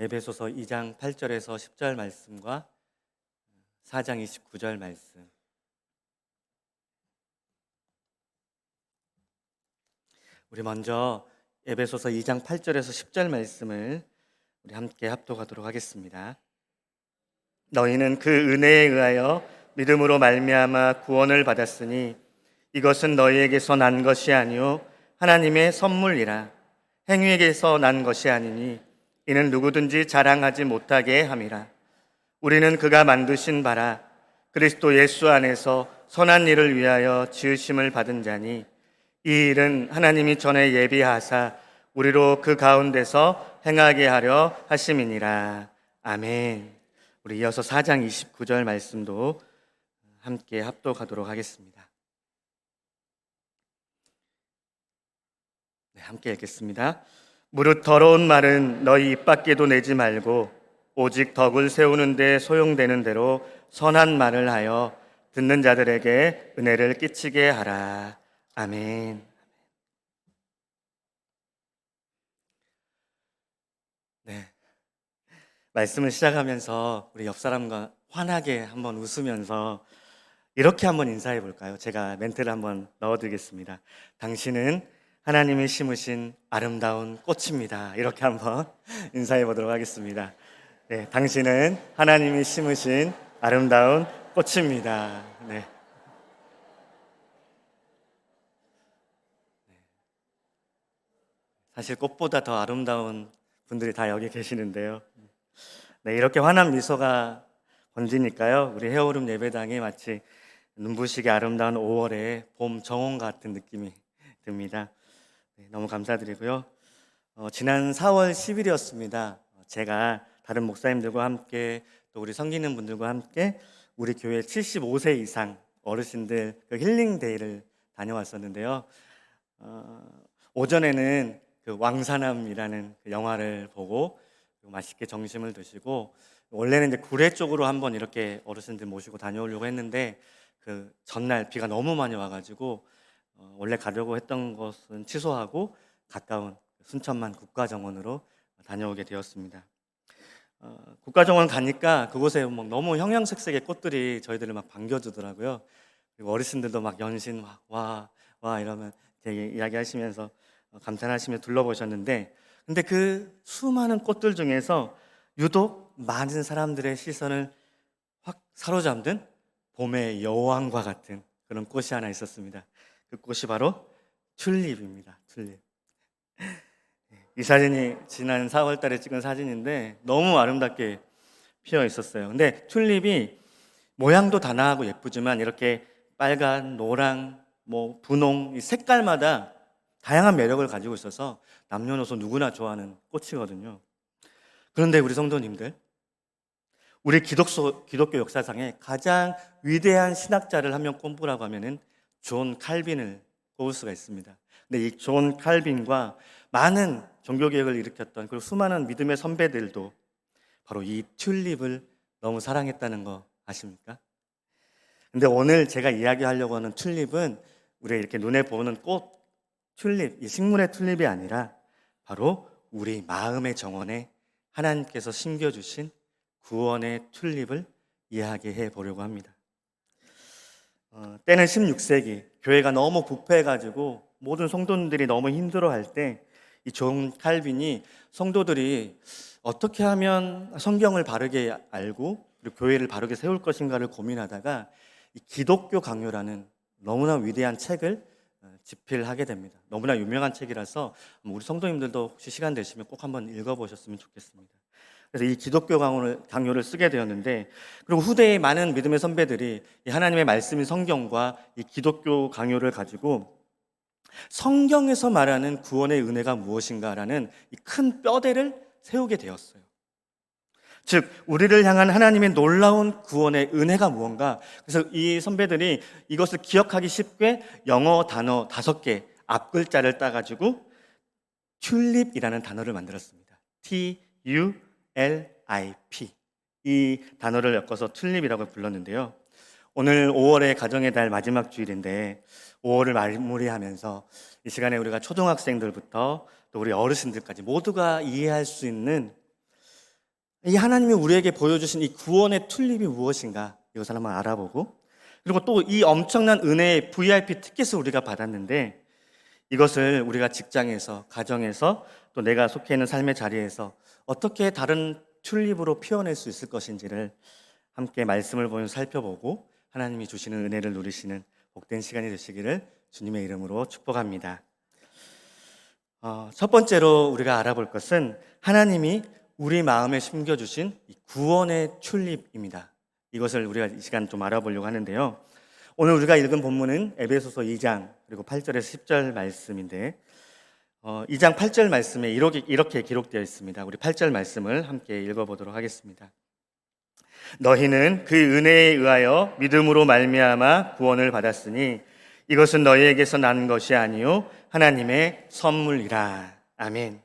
에베소서 2장 8절에서 10절 말씀과 4장 29절 말씀. 우리 먼저 에베소서 2장 8절에서 10절 말씀을 우리 함께 합독하도록 하겠습니다. 너희는 그 은혜에 의하여 믿음으로 말미암아 구원을 받았으니 이것은 너희에게서 난 것이 아니요 하나님의 선물이라. 행위에게서 난 것이 아니니 이는 누구든지 자랑하지 못하게 함이라. 우리는 그가 만드신 바라 그리스도 예수 안에서 선한 일을 위하여 지으심을 받은 자니 이 일은 하나님이 전에 예비하사 우리로 그 가운데서 행하게 하려 하심이니라. 아멘. 우리 이어서 4장 29절 말씀도 함께 합독하도록 하겠습니다. 함께 읽겠습니다. 무릇 더러운 말은 너희 입 밖에도 내지 말고 오직 덕을 세우는 데 소용되는 대로 선한 말을 하여 듣는 자들에게 은혜를 끼치게 하라. 아멘. 네. 말씀을 시작하면서 우리 옆 사람과 환하게 한번 웃으면서 이렇게 한번 인사해 볼까요? 제가 멘트를 한번 넣어드리겠습니다. 당신은 하나님이 심으신 아름다운 꽃입니다. 이렇게 한번 인사해 보도록 하겠습니다. 네, 당신은 하나님이 심으신 아름다운 꽃입니다. 네. 사실 꽃보다 더 아름다운 분들이 다 여기 계시는데요. 네, 이렇게 환한 미소가 번지니까요. 우리 헤어룸 예배당이 마치 눈부시게 아름다운 5월의 봄 정원 같은 느낌이 듭니다. 네, 너무 감사드리고요. 지난 4월 10일이었습니다. 제가 다른 목사님들과 함께 또 우리 섬기는 분들과 함께 우리 교회 75세 이상 어르신들 그 힐링데이를 다녀왔었는데요. 오전에는 그 왕사남이라는 그 영화를 보고 맛있게 점심을 드시고, 원래는 이제 구례 쪽으로 한번 이렇게 어르신들 모시고 다녀오려고 했는데 그 전날 비가 너무 많이 와가지고 원래 가려고 했던 것은 취소하고 가까운 순천만 국가정원으로 다녀오게 되었습니다. 국가정원 가니까 그곳에 막 너무 형형색색의 꽃들이 저희들을 막 반겨주더라고요. 그리고 어르신들도 막 연신 와 이러면 되게 이야기하시면서 감탄하시며 둘러보셨는데, 근데 그 수많은 꽃들 중에서 유독 많은 사람들의 시선을 확 사로잡는 봄의 여왕과 같은 그런 꽃이 하나 있었습니다. 그 꽃이 바로 튤립입니다. 튤립. 이 사진이 지난 4월 달에 찍은 사진인데 너무 아름답게 피어 있었어요. 근데 튤립이 모양도 다양하고 예쁘지만 이렇게 빨간, 노랑, 분홍 이 색깔마다 다양한 매력을 가지고 있어서 남녀노소 누구나 좋아하는 꽃이거든요. 그런데 우리 성도님들, 우리 기독교 역사상에 가장 위대한 신학자를 한 명 꼽으라고 하면은 존 칼빈을 꼽을 수가 있습니다. 근데 이 존 칼빈과 많은 종교개혁을 일으켰던 그리고 수많은 믿음의 선배들도 바로 이 튤립을 너무 사랑했다는 거 아십니까? 근데 오늘 제가 이야기하려고 하는 튤립은 우리 이렇게 눈에 보는 꽃 튤립, 이 식물의 튤립이 아니라 바로 우리 마음의 정원에 하나님께서 심겨주신 구원의 튤립을 이야기해 보려고 합니다. 때는 16세기, 교회가 너무 부패해가지고 모든 성도들이 너무 힘들어할 때 이 존 칼빈이 성도들이 어떻게 하면 성경을 바르게 알고 그리고 교회를 바르게 세울 것인가를 고민하다가 이 기독교 강요라는 너무나 위대한 책을 집필하게 됩니다. 너무나 유명한 책이라서 우리 성도님들도 혹시 시간 되시면 꼭 한번 읽어보셨으면 좋겠습니다. 그래서 이 기독교 강요를 쓰게 되었는데, 그리고 후대의 많은 믿음의 선배들이 이 하나님의 말씀인 성경과 이 기독교 강요를 가지고 성경에서 말하는 구원의 은혜가 무엇인가라는 이 큰 뼈대를 세우게 되었어요. 즉 우리를 향한 하나님의 놀라운 구원의 은혜가 무언가. 그래서 이 선배들이 이것을 기억하기 쉽게 영어 단어 5개 앞글자를 따가지고 튤립이라는 단어를 만들었습니다. TULIP. 이 단어를 엮어서 튤립이라고 불렀는데요. 오늘 5월의 가정의 달 마지막 주일인데 5월을 마무리하면서 이 시간에 우리가 초등학생들부터 또 우리 어르신들까지 모두가 이해할 수 있는 이 하나님이 우리에게 보여주신 이 구원의 툴립이 무엇인가 이것을 한번 알아보고, 그리고 또 이 엄청난 은혜의 VIP 티켓을 우리가 받았는데 이것을 우리가 직장에서, 가정에서, 또 내가 속해 있는 삶의 자리에서 어떻게 다른 튤립으로 피워낼 수 있을 것인지를 함께 말씀을 보면서 살펴보고 하나님이 주시는 은혜를 누리시는 복된 시간이 되시기를 주님의 이름으로 축복합니다. 첫 번째로 우리가 알아볼 것은 하나님이 우리 마음에 심겨주신 이 구원의 튤립입니다. 이것을 우리가 이 시간 좀 알아보려고 하는데요. 오늘 우리가 읽은 본문은 에베소서 2장 그리고 8절에서 10절 말씀인데 2장 8절 말씀에 이렇게 기록되어 있습니다. 우리 8절 말씀을 함께 읽어보도록 하겠습니다. 너희는 그 은혜에 의하여 믿음으로 말미암아 구원을 받았으니 이것은 너희에게서 난 것이 아니요 하나님의 선물이라. 아멘.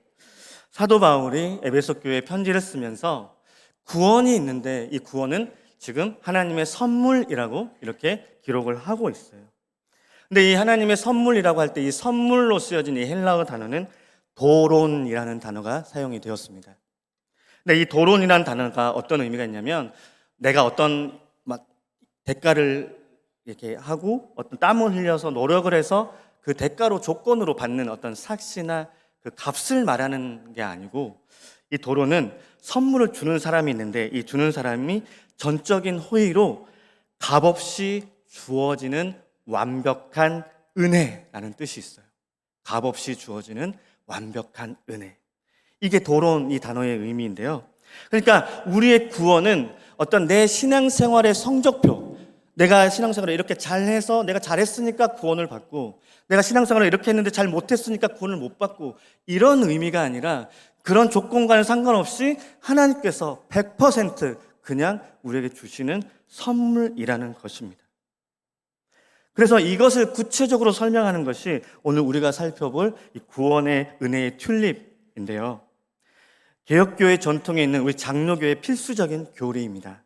사도 바울이 에베소 교회에 편지를 쓰면서 구원이 있는데 이 구원은 지금 하나님의 선물이라고 이렇게 기록을 하고 있어요. 근데 이 하나님의 선물이라고 할 때 이 선물로 쓰여진 이 헬라어 단어는 도론이라는 단어가 사용이 되었습니다. 근데 이 도론이라는 단어가 어떤 의미가 있냐면 내가 어떤 대가를 이렇게 하고 어떤 땀을 흘려서 노력을 해서 그 대가로 조건으로 받는 어떤 삭시나 그 값을 말하는 게 아니고, 이 도로는 선물을 주는 사람이 있는데 이 주는 사람이 전적인 호의로 값없이 주어지는 완벽한 은혜라는 뜻이 있어요. 값없이 주어지는 완벽한 은혜. 이게 도론 이 단어의 의미인데요. 그러니까 우리의 구원은 어떤 내 신앙생활의 성적표, 내가 신앙생활을 이렇게 잘해서 내가 잘했으니까 구원을 받고 내가 신앙생활을 이렇게 했는데 잘 못했으니까 구원을 못 받고 이런 의미가 아니라 그런 조건과는 상관없이 하나님께서 100% 그냥 우리에게 주시는 선물이라는 것입니다. 그래서 이것을 구체적으로 설명하는 것이 오늘 우리가 살펴볼 이 구원의 은혜의 튤립인데요. 개혁교회 전통에 있는 우리 장로교의 필수적인 교리입니다.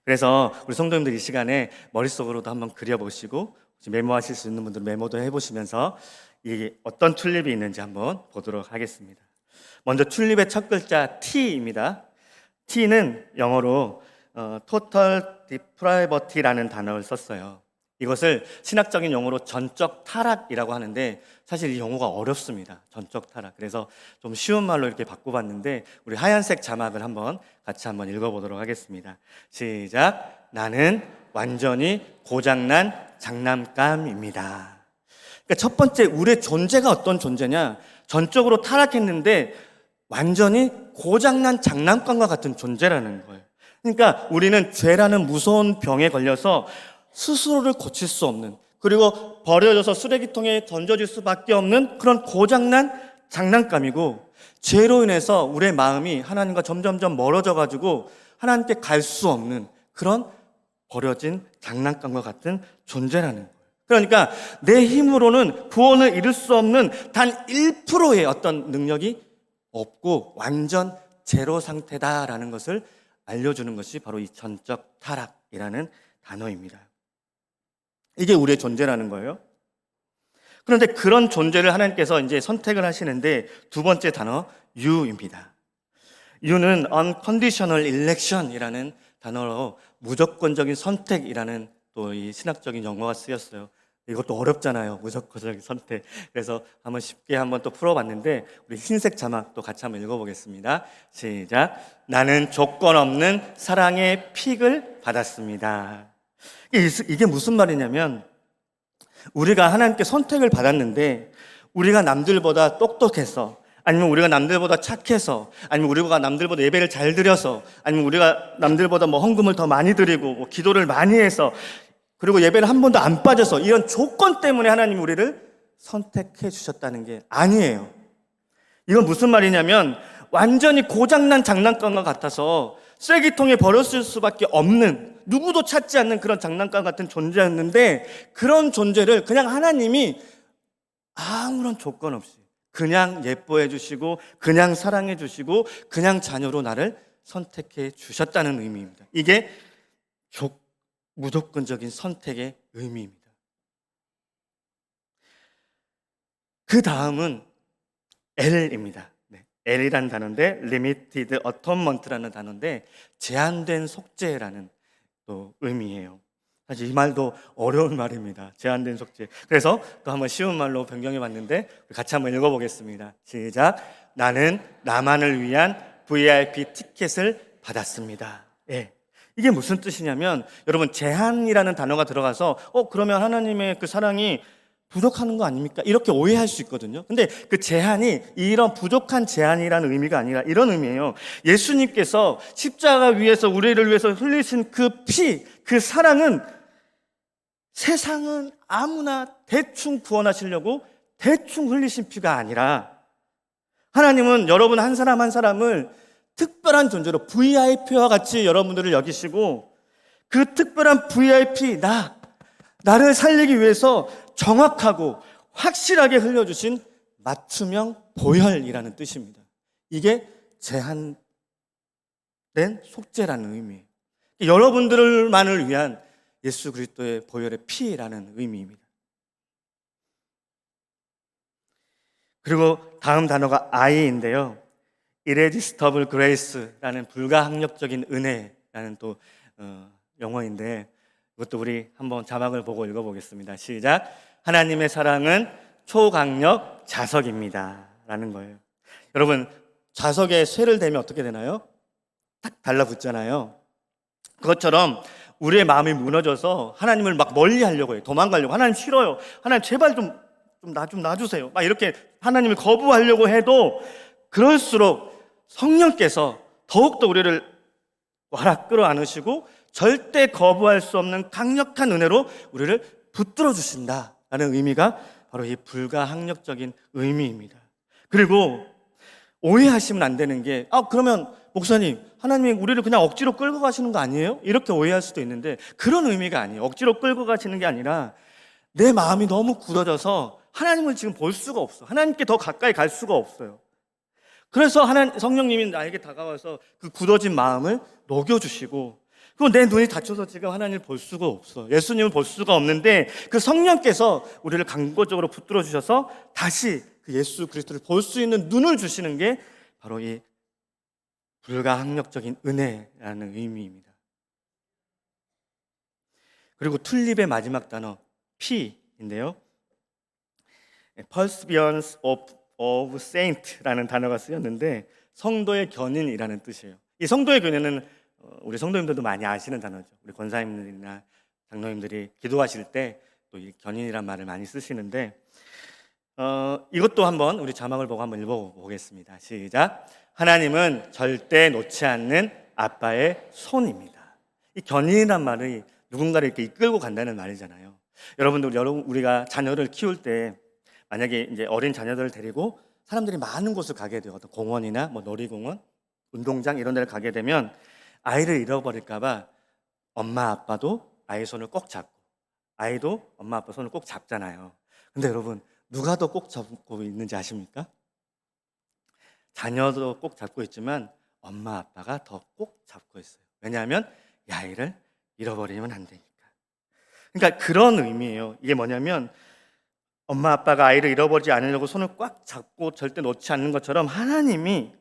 그래서 우리 성도님들 이 시간에 머릿속으로도 한번 그려보시고 메모하실 수 있는 분들은 메모도 해보시면서 이게 어떤 튤립이 있는지 한번 보도록 하겠습니다. 먼저 튤립의 첫 글자 T입니다. T는 영어로 Total Depravity라는 단어를 썼어요. 이것을 신학적인 용어로 전적 타락이라고 하는데 사실 이 용어가 어렵습니다. 전적 타락. 그래서 좀 쉬운 말로 이렇게 바꿔봤는데 우리 하얀색 자막을 같이 한번 읽어보도록 하겠습니다. 시작. 나는 완전히 고장난 장난감입니다. 그러니까 첫 번째 우리의 존재가 어떤 존재냐? 전적으로 타락했는데 완전히 고장난 장난감과 같은 존재라는 거예요. 그러니까 우리는 죄라는 무서운 병에 걸려서 스스로를 고칠 수 없는, 그리고 버려져서 쓰레기통에 던져질 수밖에 없는 그런 고장난 장난감이고, 죄로 인해서 우리의 마음이 하나님과 점점점 멀어져가지고 하나님께 갈 수 없는 그런 버려진 장난감과 같은 존재라는 거예요. 그러니까 내 힘으로는 구원을 이룰 수 없는 단 1%의 어떤 능력이 없고 완전 제로 상태다라는 것을 알려주는 것이 바로 이 전적 타락이라는 단어입니다. 이게 우리의 존재라는 거예요. 그런데 그런 존재를 하나님께서 이제 선택을 하시는데 두 번째 단어 U입니다. U는 unconditional election이라는 단어로 무조건적인 선택이라는 또 이 신학적인 용어가 쓰였어요. 이것도 어렵잖아요. 무조건적인 선택. 그래서 쉽게 또 풀어봤는데 우리 흰색 자막도 같이 한번 읽어보겠습니다. 시작. 나는 조건 없는 사랑의 픽을 받았습니다. 이게 무슨 말이냐면 우리가 하나님께 선택을 받았는데 우리가 남들보다 똑똑해서, 아니면 우리가 남들보다 착해서, 아니면 우리가 남들보다 예배를 잘 드려서, 아니면 우리가 남들보다 헌금을 더 많이 드리고 기도를 많이 해서, 그리고 예배를 한 번도 안 빠져서 이런 조건 때문에 하나님이 우리를 선택해 주셨다는 게 아니에요. 이건 무슨 말이냐면 완전히 고장난 장난감과 같아서 쓰레기통에 버렸을 수밖에 없는, 누구도 찾지 않는 그런 장난감 같은 존재였는데 그런 존재를 그냥 하나님이 아무런 조건 없이 그냥 예뻐해 주시고 그냥 사랑해 주시고 그냥 자녀로 나를 선택해 주셨다는 의미입니다. 이게 무조건적인 선택의 의미입니다. 그 다음은 L입니다. L이라는 단어인데 Limited Atonement라는 단어인데 제한된 속죄라는 또 의미예요. 사실 이 말도 어려운 말입니다. 제한된 속죄. 그래서 또 한번 쉬운 말로 변경해 봤는데 같이 한번 읽어보겠습니다. 시작. 나는 나만을 위한 VIP 티켓을 받았습니다. 예. 이게 무슨 뜻이냐면 여러분 제한이라는 단어가 들어가서 그러면 하나님의 그 사랑이 부족하는 거 아닙니까? 이렇게 오해할 수 있거든요. 근데 그 제한이 이런 부족한 제한이라는 의미가 아니라 이런 의미예요. 예수님께서 십자가 위에서 우리를 위해서 흘리신 그 피, 그 사랑은 세상은 아무나 대충 구원하시려고 대충 흘리신 피가 아니라 하나님은 여러분 한 사람 한 사람을 특별한 존재로 VIP와 같이 여러분들을 여기시고 그 특별한 VIP 나를 살리기 위해서 정확하고 확실하게 흘려주신 맞춤형 보혈이라는 뜻입니다. 이게 제한된 속죄라는 의미예요. 여러분들만을 위한 예수 그리스도의 보혈의 피라는 의미입니다. 그리고 다음 단어가 I인데요. Irresistible Grace라는 불가항력적인 은혜라는 또 영어인데 이것도 우리 한번 자막을 보고 읽어보겠습니다. 시작. 하나님의 사랑은 초강력 자석입니다 라는 거예요. 여러분 자석에 쇠를 대면 어떻게 되나요? 딱 달라붙잖아요. 그것처럼 우리의 마음이 무너져서 하나님을 막 멀리 하려고 해요. 도망가려고. 하나님 싫어요. 하나님 제발 좀 놔주세요. 막 이렇게 하나님을 거부하려고 해도 그럴수록 성령께서 더욱더 우리를 와락 끌어안으시고 절대 거부할 수 없는 강력한 은혜로 우리를 붙들어 주신다라는 의미가 바로 이 불가항력적인 의미입니다. 그리고 오해하시면 안 되는 게 그러면 목사님 하나님이 우리를 그냥 억지로 끌고 가시는 거 아니에요? 이렇게 오해할 수도 있는데 그런 의미가 아니에요. 억지로 끌고 가시는 게 아니라 내 마음이 너무 굳어져서 하나님을 지금 볼 수가 없어. 하나님께 더 가까이 갈 수가 없어요. 그래서 성령님이 나에게 다가와서 그 굳어진 마음을 녹여주시고 그리고 내 눈이 닫혀서 지금 하나님을 볼 수가 없어. 예수님을 볼 수가 없는데 그 성령께서 우리를 강권적으로 붙들어 주셔서 다시 그 예수 그리스도를 볼 수 있는 눈을 주시는 게 바로 이 불가항력적인 은혜라는 의미입니다. 그리고 튤립의 마지막 단어 P인데요. Perseverance of Saint라는 단어가 쓰였는데 성도의 견인이라는 뜻이에요. 이 성도의 견인은 우리 성도님들도 많이 아시는 단어죠. 우리 권사님들이나 장로님들이 기도하실 때 또 이 견인이란 말을 많이 쓰시는데 이것도 한번 우리 자막을 보고 한번 읽어보겠습니다. 시작. 하나님은 절대 놓지 않는 아빠의 손입니다. 이 견인이란 말이 누군가를 이렇게 이끌고 간다는 말이잖아요. 여러분들 우리가 자녀를 키울 때 만약에 이제 어린 자녀들을 데리고 사람들이 많은 곳을 가게 돼요. 어떤 공원이나 뭐 놀이공원, 운동장 이런 데를 가게 되면 아이를 잃어버릴까봐 엄마 아빠도 아이 손을 꼭 잡고 아이도 엄마 아빠 손을 꼭 잡잖아요. 근데 여러분 누가 더 꼭 잡고 있는지 아십니까? 자녀도 꼭 잡고 있지만 엄마 아빠가 더 꼭 잡고 있어요. 왜냐하면 이 아이를 잃어버리면 안 되니까. 그러니까 그런 의미예요. 이게 뭐냐면 엄마 아빠가 아이를 잃어버리지 않으려고 손을 꽉 잡고 절대 놓지 않는 것처럼 하나님이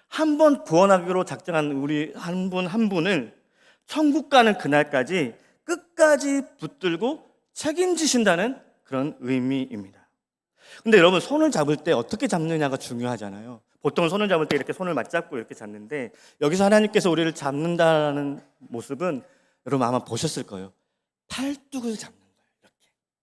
한 번 구원하기로 작정한 우리 한 분 한 분을 천국 가는 그날까지 끝까지 붙들고 책임지신다는 그런 의미입니다. 근데 여러분 손을 잡을 때 어떻게 잡느냐가 중요하잖아요. 보통 손을 잡을 때 이렇게 손을 맞잡고 이렇게 잡는데 여기서 하나님께서 우리를 잡는다는 모습은 여러분 아마 보셨을 거예요. 팔뚝을 잡는 거예요.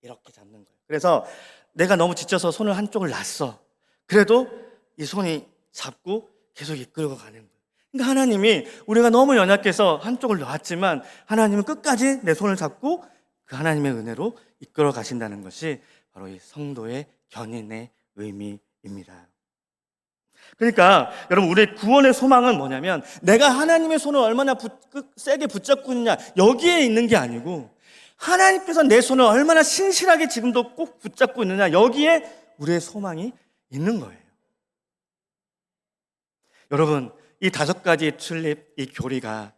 이렇게 잡는 거예요. 그래서 내가 너무 지쳐서 손을 한쪽을 놨어. 그래도 이 손이 잡고 계속 이끌고 가는 거예요. 그러니까 하나님이 우리가 너무 연약해서 한쪽을 놨지만 하나님은 끝까지 내 손을 잡고 그 하나님의 은혜로 이끌어 가신다는 것이 바로 이 성도의 견인의 의미입니다. 그러니까 여러분 우리의 구원의 소망은 뭐냐면 내가 하나님의 손을 얼마나 세게 붙잡고 있느냐 여기에 있는 게 아니고 하나님께서 내 손을 얼마나 신실하게 지금도 꼭 붙잡고 있느냐 여기에 우리의 소망이 있는 거예요. 여러분 이 5가지 튤립 이 교리가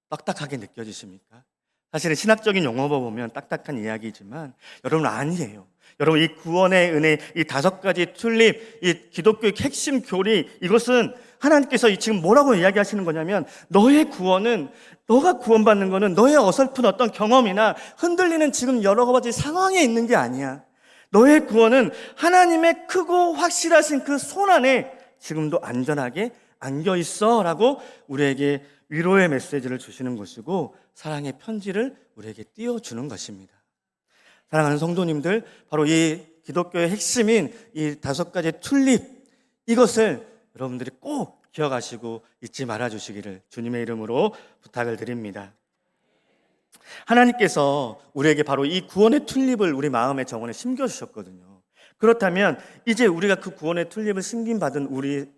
딱딱하게 느껴지십니까? 사실은 신학적인 용어로 보면 딱딱한 이야기지만 여러분 아니에요. 여러분, 이 구원의 은혜, 이 5가지 튤립, 이 기독교의 핵심 교리, 이것은 하나님께서 지금 뭐라고 이야기하시는 거냐면, 너의 구원은, 너가 구원받는 거는 너의 어설픈 어떤 경험이나 흔들리는 지금 여러 가지 상황에 있는 게 아니야. 너의 구원은 하나님의 크고 확실하신 그 손 안에 지금도 안전하게 안겨 있어 라고 우리에게 위로의 메시지를 주시는 것이고, 사랑의 편지를 우리에게 띄워주는 것입니다. 사랑하는 성도님들, 바로 이 기독교의 핵심인 이 5가지 튤립, 이것을 여러분들이 꼭 기억하시고 잊지 말아 주시기를 주님의 이름으로 부탁을 드립니다. 하나님께서 우리에게 바로 이 구원의 튤립을 우리 마음의 정원에 심겨주셨거든요. 그렇다면 이제 우리가 그 구원의 튤립을 심김받은 우리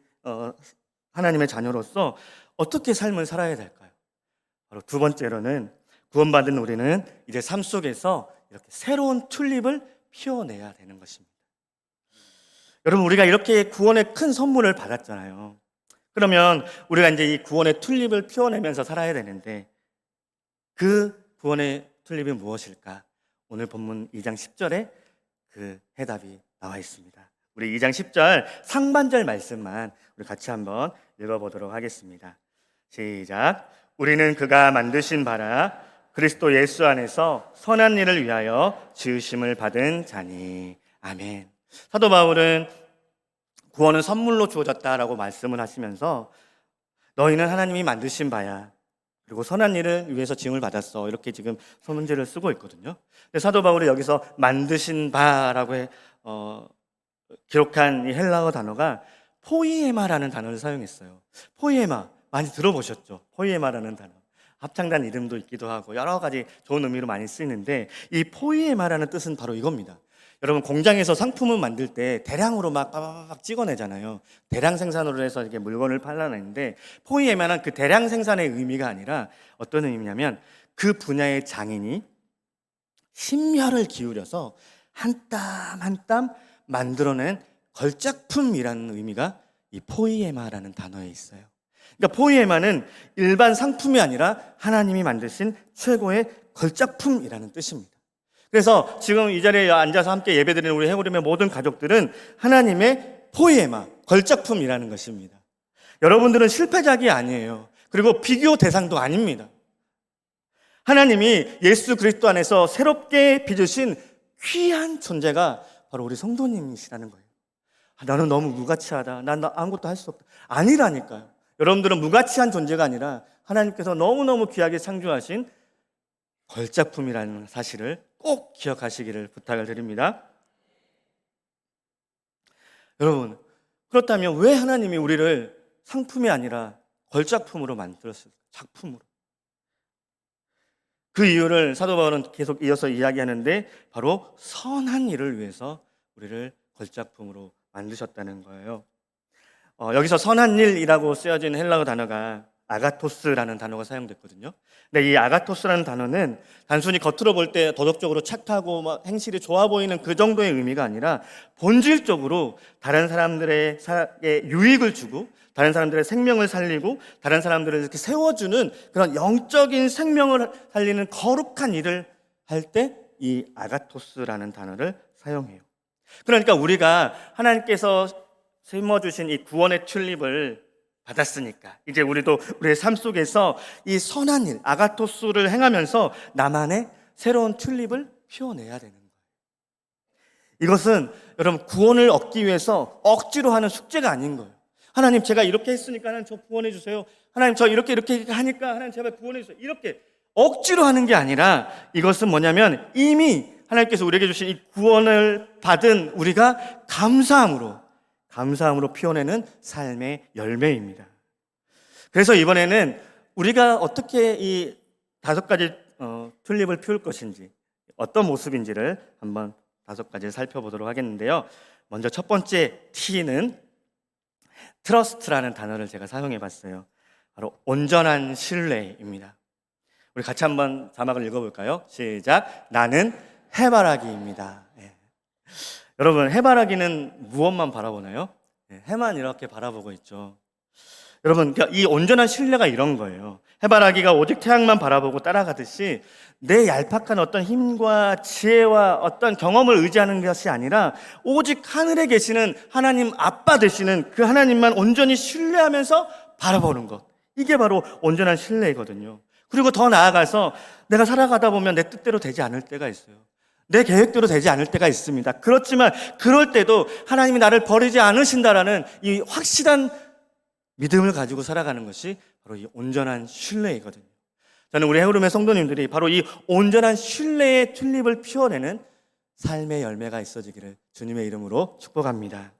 하나님의 자녀로서 어떻게 삶을 살아야 될까요? 바로 두 번째로는, 구원받은 우리는 이제 삶 속에서 이렇게 새로운 튤립을 피워내야 되는 것입니다. 여러분, 우리가 이렇게 구원의 큰 선물을 받았잖아요. 그러면 우리가 이제 이 구원의 튤립을 피워내면서 살아야 되는데, 그 구원의 튤립이 무엇일까? 오늘 본문 2장 10절에 그 해답이 나와 있습니다. 우리 2장 10절 상반절 말씀만 우리 같이 한번 읽어보도록 하겠습니다. 시작. 우리는 그가 만드신 바라 그리스도 예수 안에서 선한 일을 위하여 지으심을 받은 자니. 아멘. 사도 바울은 구원은 선물로 주어졌다라고 말씀을 하시면서, 너희는 하나님이 만드신 바야, 그리고 선한 일을 위해서 지음을 받았어, 이렇게 지금 서문제를 쓰고 있거든요. 근데 사도 바울이 여기서 만드신 바라고 기록한 이 헬라어 단어가 포이에마라는 단어를 사용했어요. 포이에마 많이 들어보셨죠? 포이에마라는 단어, 합창단 이름도 있기도 하고 여러 가지 좋은 의미로 많이 쓰이는데, 이 포이에마라는 뜻은 바로 이겁니다. 여러분, 공장에서 상품을 만들 때 대량으로 막 빠바바박 찍어내잖아요. 대량 생산으로 해서 이렇게 물건을 팔아내는데, 포이에마는 그 대량 생산의 의미가 아니라 어떤 의미냐면, 그 분야의 장인이 심혈을 기울여서 한 땀 한 땀 만들어낸 걸작품이라는 의미가 이 포이에마라는 단어에 있어요. 그러니까 포이에마는 일반 상품이 아니라 하나님이 만드신 최고의 걸작품이라는 뜻입니다. 그래서 지금 이 자리에 앉아서 함께 예배드리는 우리 해오림의 모든 가족들은 하나님의 포이에마, 걸작품이라는 것입니다. 여러분들은 실패작이 아니에요. 그리고 비교 대상도 아닙니다. 하나님이 예수 그리스도 안에서 새롭게 빚으신 귀한 존재가 바로 우리 성도님이시라는 거예요. 나는 너무 무가치하다, 난 아무것도 할 수 없다. 아니라니까요. 여러분들은 무가치한 존재가 아니라 하나님께서 너무너무 귀하게 창조하신 걸작품이라는 사실을 꼭 기억하시기를 부탁을 드립니다. 여러분, 그렇다면 왜 하나님이 우리를 상품이 아니라 걸작품으로 만들었을까? 작품으로. 그 이유를 사도 바울은 계속 이어서 이야기하는데, 바로 선한 일을 위해서 우리를 걸작품으로 만드셨다는 거예요. 여기서 선한 일이라고 쓰여진 헬라어 단어가 아가토스라는 단어가 사용됐거든요. 근데 이 아가토스라는 단어는 단순히 겉으로 볼 때 도덕적으로 착하고 막 행실이 좋아 보이는 그 정도의 의미가 아니라, 본질적으로 다른 사람들의 유익을 주고 다른 사람들의 생명을 살리고 다른 사람들을 이렇게 세워주는 그런 영적인 생명을 살리는 거룩한 일을 할 때 이 아가토스라는 단어를 사용해요. 그러니까 우리가 하나님께서 심어주신 이 구원의 튤립을 받았으니까 이제 우리도 우리의 삶 속에서 이 선한 일, 아가토스를 행하면서 나만의 새로운 튤립을 피워내야 되는 거예요. 이것은 여러분, 구원을 얻기 위해서 억지로 하는 숙제가 아닌 거예요. 하나님, 제가 이렇게 했으니까 하나님 저 구원해 주세요. 하나님, 저 이렇게 하니까 하나님 제발 구원해 주세요. 이렇게 억지로 하는 게 아니라, 이것은 뭐냐면 이미 하나님께서 우리에게 주신 이 구원을 받은 우리가 감사함으로 피워내는 삶의 열매입니다. 그래서 이번에는 우리가 어떻게 이 5가지 튤립을 피울 것인지, 어떤 모습인지를 한번 5가지를 살펴보도록 하겠는데요. 먼저 첫 번째 T는 트러스트라는 단어를 제가 사용해 봤어요. 바로 온전한 신뢰입니다. 우리 같이 한번 자막을 읽어볼까요? 시작. 나는 해바라기입니다. 네. 여러분, 해바라기는 무엇만 바라보나요? 네, 해만 이렇게 바라보고 있죠. 여러분, 이 온전한 신뢰가 이런 거예요. 해바라기가 오직 태양만 바라보고 따라가듯이 내 얄팍한 어떤 힘과 지혜와 어떤 경험을 의지하는 것이 아니라 오직 하늘에 계시는 하나님 아빠 되시는 그 하나님만 온전히 신뢰하면서 바라보는 것, 이게 바로 온전한 신뢰이거든요. 그리고 더 나아가서 내가 살아가다 보면 내 뜻대로 되지 않을 때가 있어요. 내 계획대로 되지 않을 때가 있습니다. 그렇지만 그럴 때도 하나님이 나를 버리지 않으신다라는 이 확실한 믿음을 가지고 살아가는 것이 바로 이 온전한 신뢰이거든요. 저는 우리 헤어룸의 성도님들이 바로 이 온전한 신뢰의 튤립을 피워내는 삶의 열매가 있어지기를 주님의 이름으로 축복합니다.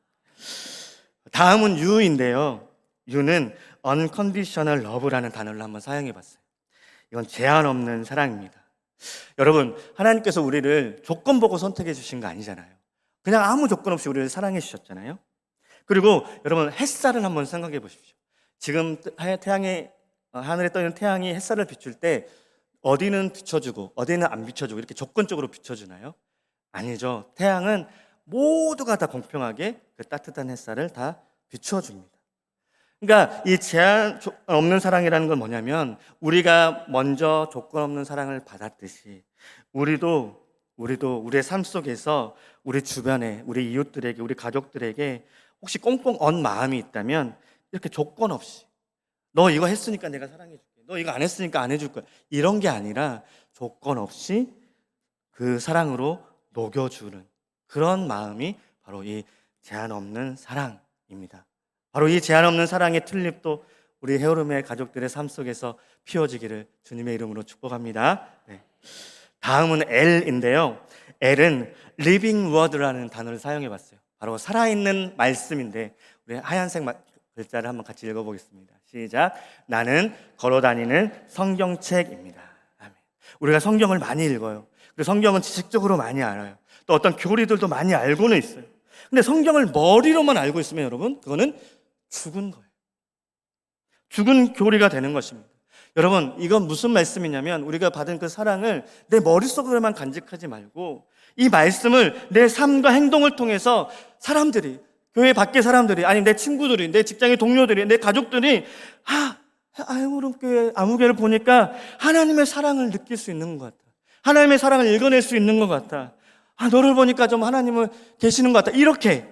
다음은 유인데요. 유는 unconditional love라는 단어를 한번 사용해 봤어요. 이건 제한 없는 사랑입니다. 여러분, 하나님께서 우리를 조건 보고 선택해 주신 거 아니잖아요. 그냥 아무 조건 없이 우리를 사랑해 주셨잖아요. 그리고 여러분, 햇살을 한번 생각해 보십시오. 지금 하늘에 떠 있는 태양이 햇살을 비출 때 어디는 비춰주고 어디는 안 비춰주고 이렇게 조건적으로 비춰주나요? 아니죠. 태양은 모두가 다 공평하게 그 따뜻한 햇살을 다 비춰줍니다. 그러니까 이 제한 없는 사랑이라는 건 뭐냐면, 우리가 먼저 조건 없는 사랑을 받았듯이 우리도 우리의 삶 속에서 우리 주변에 우리 이웃들에게 우리 가족들에게 혹시 꽁꽁 언 마음이 있다면 이렇게 조건 없이 너 이거 했으니까 내가 사랑해 줄게, 너 이거 안 했으니까 안 해줄 거야, 이런 게 아니라 조건 없이 그 사랑으로 녹여주는 그런 마음이 바로 이 제한 없는 사랑입니다. 바로 이 제한 없는 사랑의 튤립도 우리 헤어룸의 가족들의 삶 속에서 피워지기를 주님의 이름으로 축복합니다. 네. 다음은 L인데요. L은 living word라는 단어를 사용해 봤어요. 바로 살아있는 말씀인데, 우리 하얀색 글자를 한번 같이 읽어보겠습니다. 시작. 나는 걸어다니는 성경책입니다. 아멘. 우리가 성경을 많이 읽어요. 그리고 성경은 지식적으로 많이 알아요. 또 어떤 교리들도 많이 알고는 있어요. 근데 성경을 머리로만 알고 있으면 여러분, 그거는 죽은 거예요. 죽은 교리가 되는 것입니다. 여러분, 이건 무슨 말씀이냐면, 우리가 받은 그 사랑을 내 머릿속으로만 간직하지 말고 이 말씀을 내 삶과 행동을 통해서 사람들이, 교회 밖의 사람들이, 아니 내 친구들이, 내 직장의 동료들이, 내 가족들이 아무름교회 아무개를 보니까 하나님의 사랑을 느낄 수 있는 것 같아, 하나님의 사랑을 읽어낼 수 있는 것 같아, 너를 보니까 좀 하나님을 계시는 것 같아, 이렇게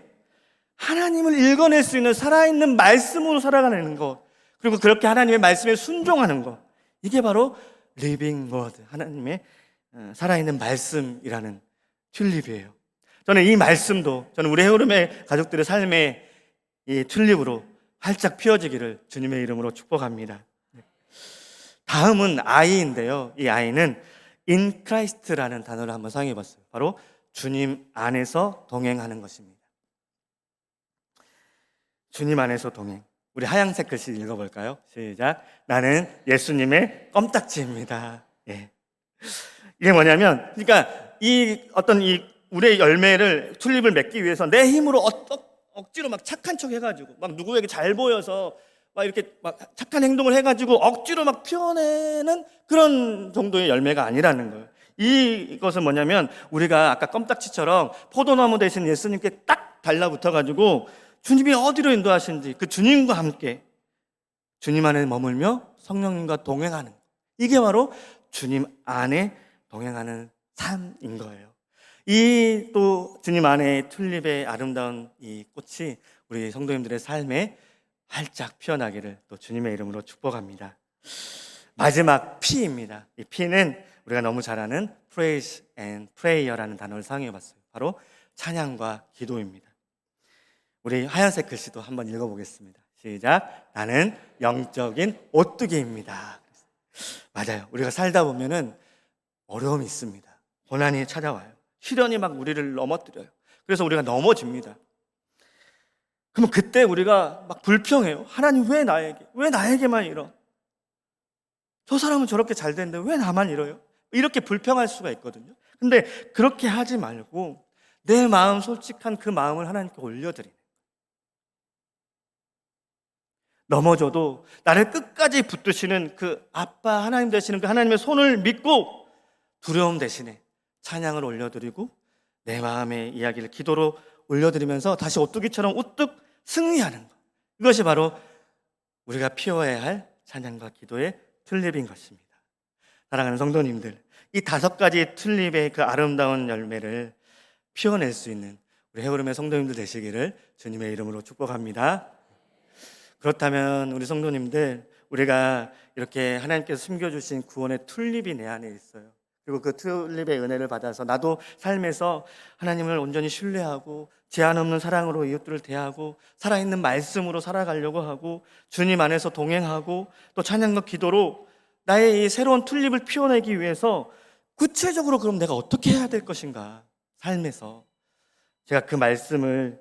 하나님을 읽어낼 수 있는 살아있는 말씀으로 살아가는 것, 그리고 그렇게 하나님의 말씀에 순종하는 것, 이게 바로 living word, 하나님의 살아있는 말씀이라는 튤립이에요. 저는 이 말씀도, 저는 우리 헤어룸의 가족들의 삶의 이 튤립으로 활짝 피어지기를 주님의 이름으로 축복합니다. 다음은 I인데요. 이 I는 in Christ라는 단어를 한번 사용해 봤어요. 바로 주님 안에서 동행하는 것입니다. 주님 안에서 동행. 우리 하얀색 글씨 읽어볼까요? 시작. 나는 예수님의 껌딱지입니다. 예. 이게 뭐냐면, 그러니까 우리의 열매를, 튤립을 맺기 위해서 내 힘으로 억지로 막 착한 척 해가지고 막 누구에게 잘 보여서 막 이렇게 막 착한 행동을 해가지고 억지로 막 피워내는 그런 정도의 열매가 아니라는 거예요. 이것은 뭐냐면, 우리가 아까 껌딱지처럼 포도나무 대신 예수님께 딱 달라붙어가지고 주님이 어디로 인도하시는지 그 주님과 함께 주님 안에 머물며 성령님과 동행하는, 이게 바로 주님 안에 동행하는 삶인 거예요. 이 또 주님 안에 튤립의 아름다운 이 꽃이 우리 성도님들의 삶에 활짝 피어나기를 또 주님의 이름으로 축복합니다. 마지막 P입니다. 이 P는 우리가 너무 잘 아는 praise and prayer라는 단어를 사용해 봤어요. 바로 찬양과 기도입니다. 우리 하얀색 글씨도 한번 읽어보겠습니다. 시작. 나는 영적인 오뚜기입니다. 맞아요. 우리가 살다 보면은 어려움이 있습니다. 고난이 찾아와요. 시련이 막 우리를 넘어뜨려요. 그래서 우리가 넘어집니다. 그러면 그때 우리가 막 불평해요. 하나님, 왜 나에게만 이러? 저 사람은 저렇게 잘 되는데 왜 나만 이러요? 이렇게 불평할 수가 있거든요. 근데 그렇게 하지 말고 내 마음, 솔직한 그 마음을 하나님께 올려드리는, 넘어져도 나를 끝까지 붙드시는 그 아빠 하나님 되시는 그 하나님의 손을 믿고 두려움 대신에 찬양을 올려드리고 내 마음의 이야기를 기도로 올려드리면서 다시 오뚜기처럼 우뚝 승리하는 것, 이것이 바로 우리가 피워야 할 찬양과 기도의 튤립인 것입니다. 사랑하는 성도님들, 이 5가지 튤립의 그 아름다운 열매를 피워낼 수 있는 우리 해오름의 성도님들 되시기를 주님의 이름으로 축복합니다. 그렇다면 우리 성도님들, 우리가 이렇게 하나님께서 숨겨주신 구원의 튤립이 내 안에 있어요. 그리고 그 튤립의 은혜를 받아서 나도 삶에서 하나님을 온전히 신뢰하고 제한 없는 사랑으로 이웃들을 대하고 살아있는 말씀으로 살아가려고 하고 주님 안에서 동행하고 또 찬양과 기도로 나의 이 새로운 튤립을 피워내기 위해서 구체적으로 그럼 내가 어떻게 해야 될 것인가, 삶에서 제가 그 말씀을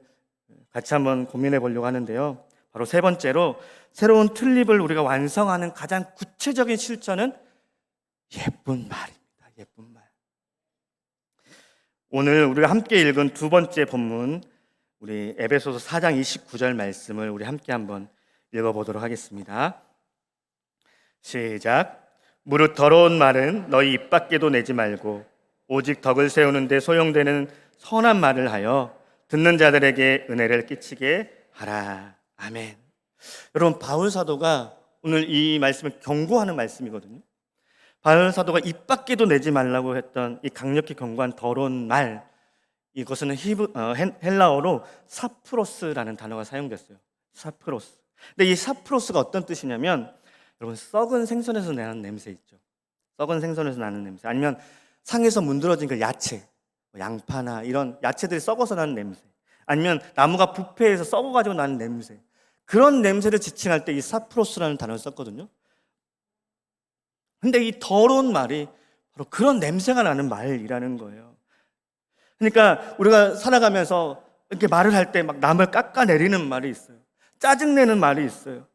같이 한번 고민해 보려고 하는데요. 바로 3번째로, 새로운 튤립을 우리가 완성하는 가장 구체적인 실천은 예쁜 말입니다. 예쁜 말. 오늘 우리가 함께 읽은 2번째 본문, 우리 에베소서 4장 29절 말씀을 우리 함께 한번 읽어보도록 하겠습니다. 시작. 무릇 더러운 말은 너희 입 밖에도 내지 말고 오직 덕을 세우는 데 소용되는 선한 말을 하여 듣는 자들에게 은혜를 끼치게 하라. 아멘. 여러분, 바울 사도가 오늘 이 말씀을 경고하는 말씀이거든요. 바울 사도가 입 밖에도 내지 말라고 했던 이 강력히 경고한 더러운 말, 이것은 헬라어로 사프로스라는 단어가 사용됐어요. 사프로스. 근데 이 사프로스가 어떤 뜻이냐면, 여러분, 썩은 생선에서 나는 냄새 있죠. 썩은 생선에서 나는 냄새, 아니면 상에서 문드러진 그 야채, 양파나 이런 야채들이 썩어서 나는 냄새, 아니면 나무가 부패해서 썩어가지고 나는 냄새, 그런 냄새를 지칭할 때 이 사프로스라는 단어를 썼거든요. 근데 이 더러운 말이 바로 그런 냄새가 나는 말이라는 거예요. 그러니까 우리가 살아가면서 이렇게 말을 할 때 막 남을 깎아내리는 말이 있어요. 짜증내는 말이 있어요.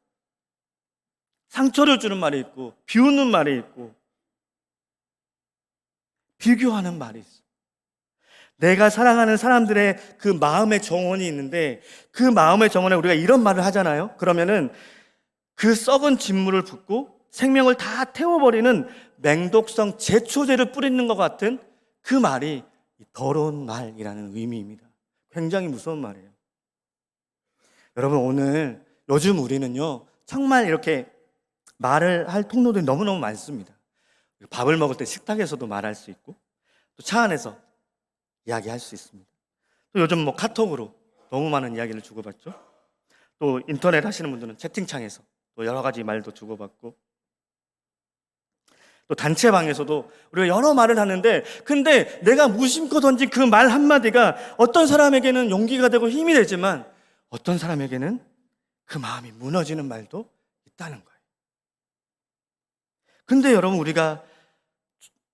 상처를 주는 말이 있고, 비웃는 말이 있고, 비교하는 말이 있어요. 내가 사랑하는 사람들의 그 마음의 정원이 있는데, 그 마음의 정원에 우리가 이런 말을 하잖아요. 그러면은 그 썩은 진물을 붓고 생명을 다 태워버리는 맹독성 제초제를 뿌리는 것 같은 그 말이 더러운 말이라는 의미입니다. 굉장히 무서운 말이에요. 여러분, 오늘 요즘 우리는요, 정말 이렇게 말을 할 통로들이 너무너무 많습니다. 밥을 먹을 때 식탁에서도 말할 수 있고, 또 차 안에서 이야기할 수 있습니다. 또 요즘 뭐 카톡으로 너무 많은 이야기를 주고받죠. 또 인터넷 하시는 분들은 채팅창에서 또 여러 가지 말도 주고받고, 또 단체방에서도 우리가 여러 말을 하는데, 근데 내가 무심코 던진 그 말 한마디가 어떤 사람에게는 용기가 되고 힘이 되지만 어떤 사람에게는 그 마음이 무너지는 말도 있다는 거예요. 근데 여러분, 우리가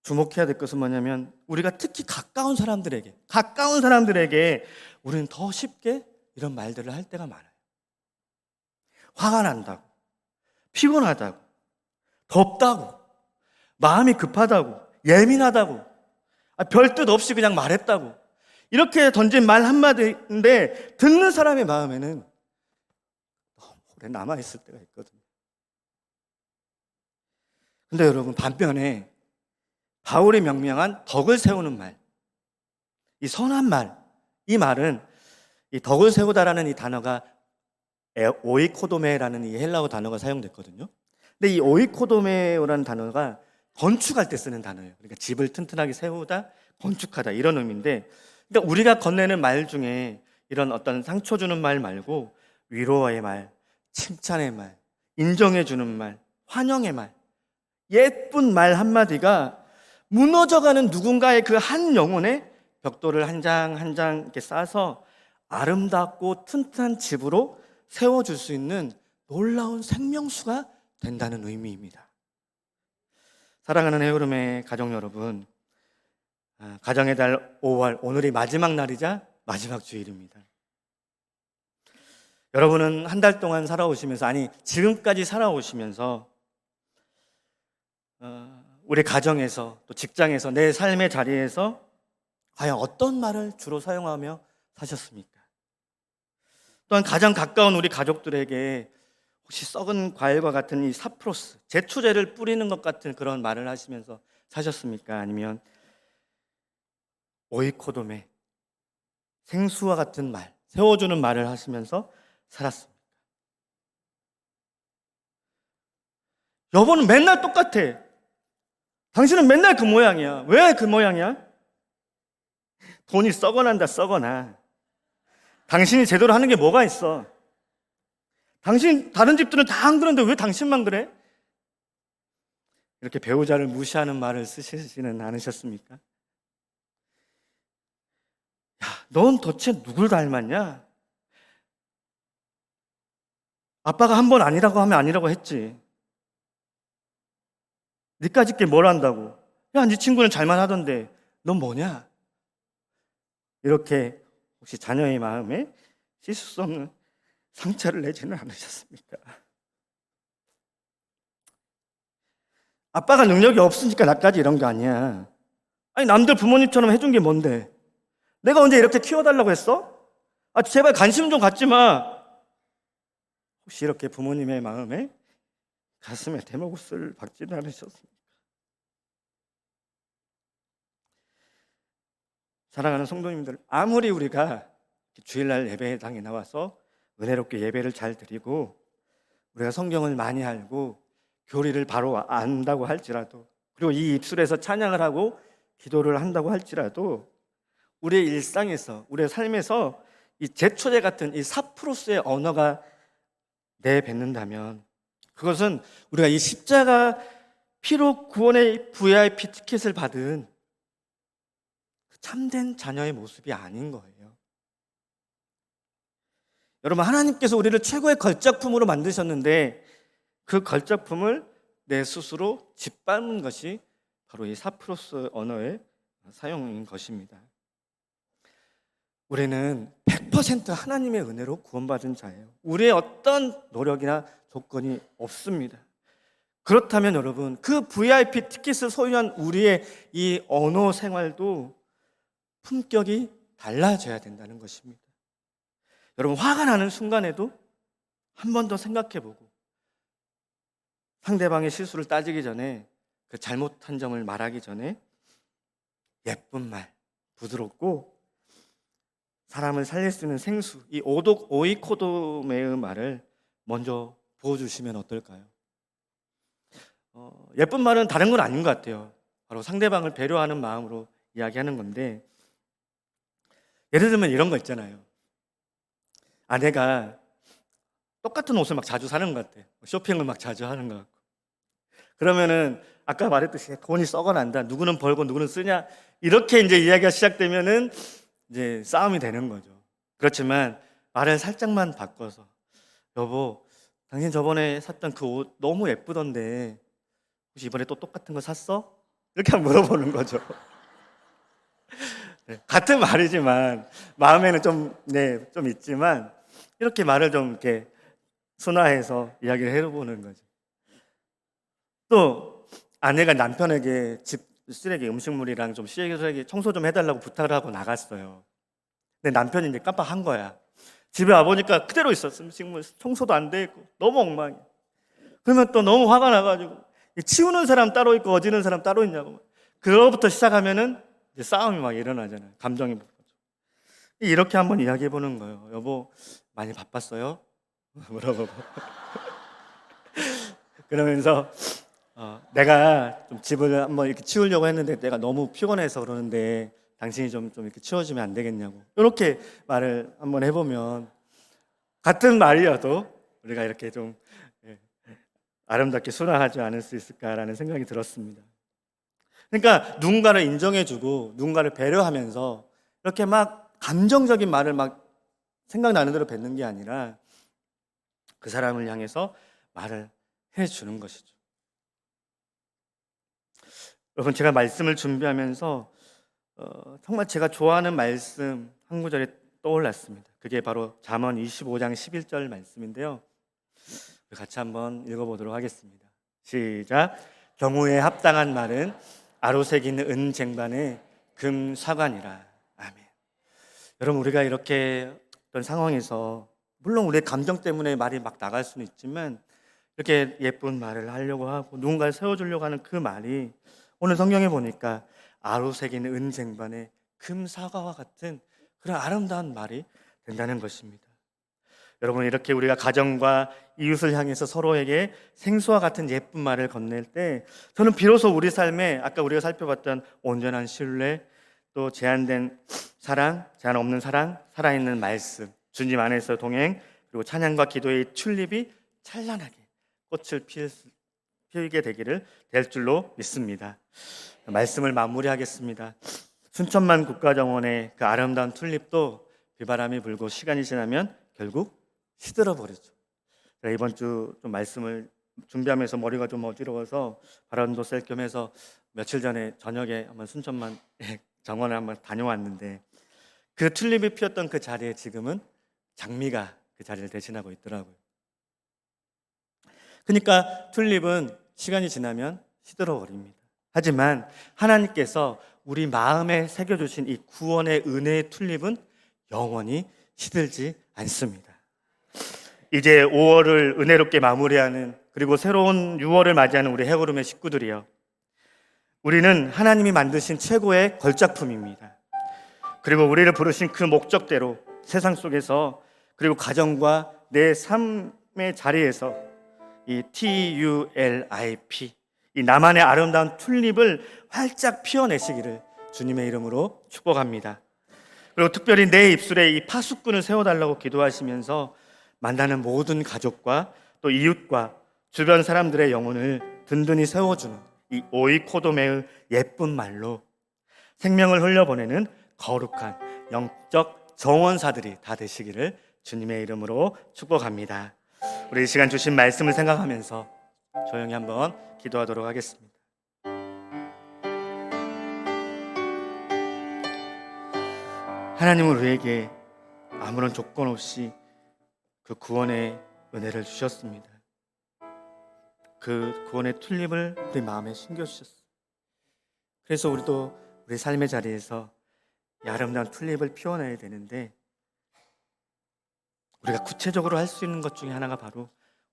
주목해야 될 것은 뭐냐면, 우리가 특히 가까운 사람들에게 우리는 더 쉽게 이런 말들을 할 때가 많아요. 화가 난다고, 피곤하다고, 덥다고, 마음이 급하다고, 예민하다고, 별 뜻 없이 그냥 말했다고, 이렇게 던진 말 한마디인데 듣는 사람의 마음에는 너무 오래 남아있을 때가 있거든요. 근데 여러분, 반면에 바울이 명명한 덕을 세우는 말, 이 선한 말, 이 말은, 이 덕을 세우다라는 이 단어가 오이코도메라는 이 헬라어 단어가 사용됐거든요. 근데 이 오이코도메라는 단어가 건축할 때 쓰는 단어예요. 그러니까 집을 튼튼하게 세우다, 건축하다, 이런 의미인데, 그러니까 우리가 건네는 말 중에 이런 어떤 상처 주는 말 말고 위로의 말, 칭찬의 말, 인정해주는 말, 환영의 말, 예쁜 말 한마디가 무너져가는 누군가의 그 한 영혼의 벽돌을 한 장 한 장 이렇게 쌓아서 아름답고 튼튼한 집으로 세워줄 수 있는 놀라운 생명수가 된다는 의미입니다. 사랑하는 해오름의 가족 여러분, 가정의 달 5월, 오늘이 마지막 날이자 마지막 주일입니다. 여러분은 한 달 동안 살아오시면서, 아니 지금까지 살아오시면서 우리 가정에서, 또 직장에서, 내 삶의 자리에서 과연 어떤 말을 주로 사용하며 사셨습니까? 또한 가장 가까운 우리 가족들에게 혹시 썩은 과일과 같은 이 사프로스, 제초제를 뿌리는 것 같은 그런 말을 하시면서 사셨습니까? 아니면 오이코도메, 생수와 같은 말, 세워주는 말을 하시면서 살았습니까? 여보는 맨날 똑같아. 당신은 맨날 그 모양이야. 왜 그 모양이야? 돈이 썩어난다, 썩어나. 당신이 제대로 하는 게 뭐가 있어? 당신, 다른 집들은 다 안 그런데 왜 당신만 그래? 이렇게 배우자를 무시하는 말을 쓰시지는 않으셨습니까? 야, 넌 도대체 누굴 닮았냐? 아빠가 한 번 아니라고 하면 아니라고 했지. 니까짓 게 뭘 안다고? 야, 네 친구는 잘만 하던데 넌 뭐냐? 이렇게 혹시 자녀의 마음에 씻을 수 없는 상처를 내지는 않으셨습니까? 아빠가 능력이 없으니까 나까지 이런 게 아니야. 아니, 남들 부모님처럼 해준 게 뭔데? 내가 언제 이렇게 키워달라고 했어? 아, 제발 관심 좀 갖지 마. 혹시 이렇게 부모님의 마음에 가슴에 대목을 박지는 않으셨습니까? 사랑하는 성도님들, 아무리 우리가 주일날 예배당에 나와서 은혜롭게 예배를 잘 드리고 우리가 성경을 많이 알고 교리를 바로 안다고 할지라도, 그리고 이 입술에서 찬양을 하고 기도를 한다고 할지라도, 우리의 일상에서, 우리의 삶에서 이 제초제 같은 이 사프로스의 언어가 내뱉는다면, 그것은 우리가 이 십자가 피로 구원의 VIP 티켓을 받은 참된 자녀의 모습이 아닌 거예요. 여러분, 하나님께서 우리를 최고의 걸작품으로 만드셨는데 그 걸작품을 내 스스로 짓밟는 것이 바로 이 사프로스 언어의 사용인 것입니다. 우리는 100% 하나님의 은혜로 구원받은 자예요. 우리의 어떤 노력이나 조건이 없습니다. 그렇다면 여러분, 그 VIP 티켓을 소유한 우리의 이 언어 생활도 품격이 달라져야 된다는 것입니다. 여러분, 화가 나는 순간에도 한 번 더 생각해보고 상대방의 실수를 따지기 전에, 그 잘못한 점을 말하기 전에 예쁜 말, 부드럽고 사람을 살릴 수 있는 생수, 이 오이코도메의 말을 먼저 부어주시면 어떨까요? 예쁜 말은 다른 건 아닌 것 같아요. 바로 상대방을 배려하는 마음으로 이야기하는 건데, 예를 들면 이런 거 있잖아요. 아내가 똑같은 옷을 막 자주 사는 것 같아. 쇼핑을 막 자주 하는 것 같고. 그러면은 아까 말했듯이 돈이 썩어난다. 누구는 벌고 누구는 쓰냐. 이렇게 이제 이야기가 시작되면은 이제 싸움이 되는 거죠. 그렇지만 말을 살짝만 바꿔서, 여보, 당신 저번에 샀던 그 옷 너무 예쁘던데 혹시 이번에 또 똑같은 거 샀어? 이렇게 한번 물어보는 거죠. 네, 같은 말이지만 마음에는 좀 있지만 이렇게 말을 좀 이렇게 순화해서 이야기를 해보는 거죠. 또 아내가 남편에게 집 쓰레기, 음식물이랑 좀 쓰레기 청소 좀 해달라고 부탁을 하고 나갔어요. 근데 남편이 이제 깜빡한 거야. 집에 와보니까 그대로 있었어. 음식물 청소도 안 돼 있고 너무 엉망이야. 그러면 또 너무 화가 나가지고 치우는 사람 따로 있고 어지는 사람 따로 있냐고. 그거부터 시작하면은 이제 싸움이 막 일어나잖아요. 감정이 붙죠. 이렇게 한번 이야기해 보는 거예요. 여보, 많이 바빴어요? 물어보고. 그러면서 내가 좀 집을 한번 이렇게 치우려고 했는데 내가 너무 피곤해서 그러는데 당신이 좀 이렇게 치워주면 안 되겠냐고. 이렇게 말을 한번 해보면 같은 말이어도 우리가 이렇게 좀 아름답게 순화하지 않을 수 있을까라는 생각이 들었습니다. 그러니까 누군가를 인정해주고 누군가를 배려하면서 이렇게 막 감정적인 말을 막 생각나는 대로 뱉는 게 아니라 그 사람을 향해서 말을 해주는 것이죠. 여러분, 제가 말씀을 준비하면서 정말 제가 좋아하는 말씀 한 구절이 떠올랐습니다. 그게 바로 잠언 25장 11절 말씀인데요. 같이 한번 읽어보도록 하겠습니다. 시작. 경우에 합당한 말은 아로새긴 은 쟁반에 금 사관이라. 아멘. 여러분, 우리가 이렇게 어떤 상황에서 물론 우리의 감정 때문에 말이 막 나갈 수는 있지만 이렇게 예쁜 말을 하려고 하고 누군가를 세워주려고 하는 그 말이 오늘 성경에 보니까 아로새긴 은 쟁반에 금 사과와 같은 그런 아름다운 말이 된다는 것입니다. 여러분, 이렇게 우리가 가정과 이웃을 향해서 서로에게 생수와 같은 예쁜 말을 건넬 때 저는 비로소 우리 삶에 아까 우리가 살펴봤던 온전한 신뢰, 또 제한된 사랑, 제한 없는 사랑, 살아있는 말씀, 주님 안에서 동행, 그리고 찬양과 기도의 튤립이 찬란하게 꽃을 피우게 되기를 될 줄로 믿습니다. 말씀을 마무리하겠습니다. 순천만 국가정원의 그 아름다운 튤립도 비바람이 불고 시간이 지나면 결국 시들어 버리죠. 제가 이번 주 좀 말씀을 준비하면서 머리가 좀 어지러워서 발언도 셀 겸 해서 며칠 전에 저녁에 한번 순천만 정원을 한번 다녀왔는데 그 튤립이 피었던 그 자리에 지금은 장미가 그 자리를 대신하고 있더라고요. 그러니까 튤립은 시간이 지나면 시들어 버립니다. 하지만 하나님께서 우리 마음에 새겨주신 이 구원의 은혜의 튤립은 영원히 시들지 않습니다. 이제 5월을 은혜롭게 마무리하는, 그리고 새로운 6월을 맞이하는 우리 해오름의 식구들이요, 우리는 하나님이 만드신 최고의 걸작품입니다. 그리고 우리를 부르신 그 목적대로 세상 속에서, 그리고 가정과 내 삶의 자리에서 이 TULIP, 이 나만의 아름다운 튤립을 활짝 피워내시기를 주님의 이름으로 축복합니다. 그리고 특별히 내 입술에 이 파수꾼을 세워달라고 기도하시면서 만나는 모든 가족과 또 이웃과 주변 사람들의 영혼을 든든히 세워주는 이 오이코도메의 예쁜 말로 생명을 흘려보내는 거룩한 영적 정원사들이 다 되시기를 주님의 이름으로 축복합니다. 우리 이 시간 주신 말씀을 생각하면서 조용히 한번 기도하도록 하겠습니다. 하나님은 우리에게 아무런 조건 없이 그 구원의 은혜를 주셨습니다. 그 구원의 튤립을 우리 마음에 심겨주셨어요. 그래서 우리도 우리 삶의 자리에서 이 아름다운 튤립을 피워내야 되는데, 우리가 구체적으로 할 수 있는 것 중에 하나가 바로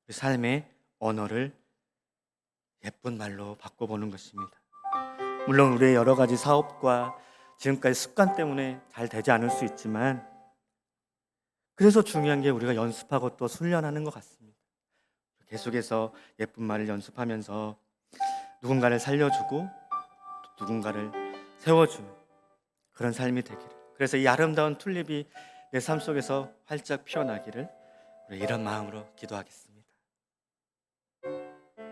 우리 삶의 언어를 예쁜 말로 바꿔보는 것입니다. 물론 우리의 여러 가지 사업과 지금까지 습관 때문에 잘 되지 않을 수 있지만, 그래서 중요한 게 우리가 연습하고 또 훈련하는 것 같습니다. 계속해서 예쁜 말을 연습하면서 누군가를 살려주고 또 누군가를 세워주는 그런 삶이 되기를, 그래서 이 아름다운 튤립이 내 삶 속에서 활짝 피어나기를 우리 이런 마음으로 기도하겠습니다.